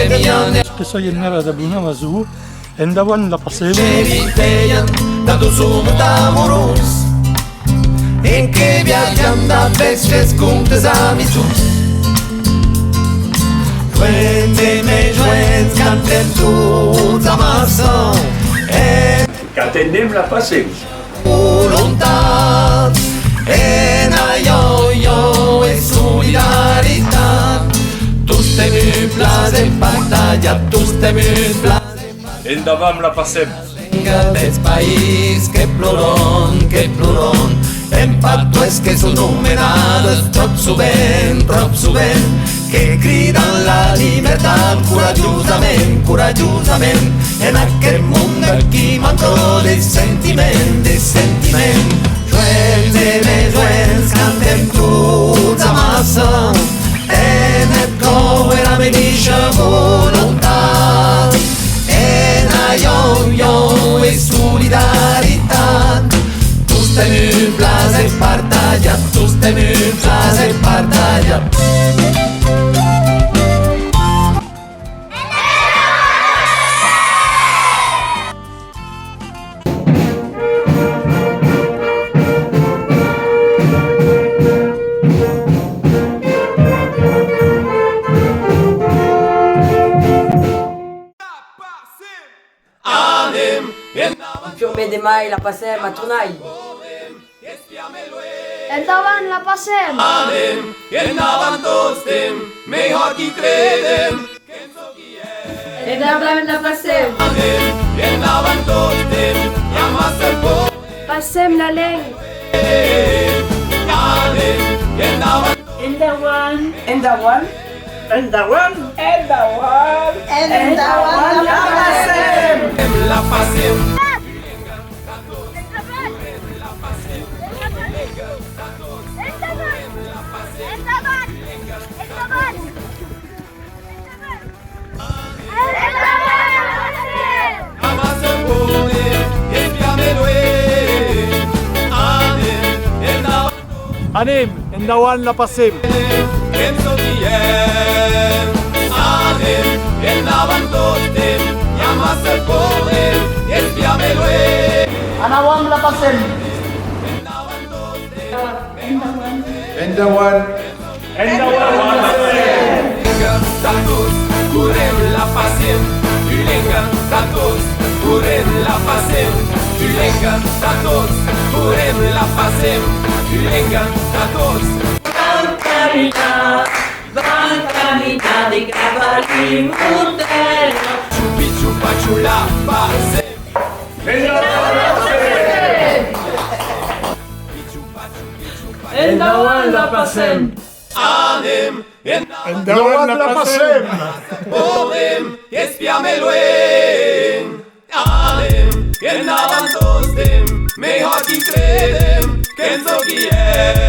Spesso je nera da buna vazu, endawan la pasem. Veien tanto sunt amorós en que viatjam de festes comptes amics. Juentem e joents, cantem tots amb el son. Catenem la passem. Voluntat en allò és solidaritat. Tous tenim plas en pantalla, tous tenim plas. Endavant la passem. Dels país que ploron, en pactues que són nomenades trop sovint, que criden la llibertat corajosament, en aquest món d'aquí manco de sentiment. Joents i més joents, cantem tots a massa, en el cor la mateixa voluntat. En allò és solidaritat. Tous tenim plas en pantalla, tous tenim plas en pantalla. Fiume de mai la passem a Tonai. Endavant la passem. Anem, endavant tots tem, millor qui credem. Endavant la passem. Anem, endavant tots tem, hi ha massa por. Passem la leng. Anem, endavant. Endavant. Endavant. Endavant. Endavant. Endavant la passem. La passem. Anem, endavant la passem. Anem, endavant tots tem, hi ha massa poder, espiamelo. Endavant la passem. Endavant. Endavant la passem. Tots correm la passem, Ulenga, tots correm la passem, Ulenga, tots correm la passem, Ulenga, tots. Van caminar de cavall i morter. Xupi, xupa, xula, passem. Endavant la passem. Anem, Endavant la passem. podem, espiamelo. Anem, endavant tots tem, millor qui credem, que ens ho guiem.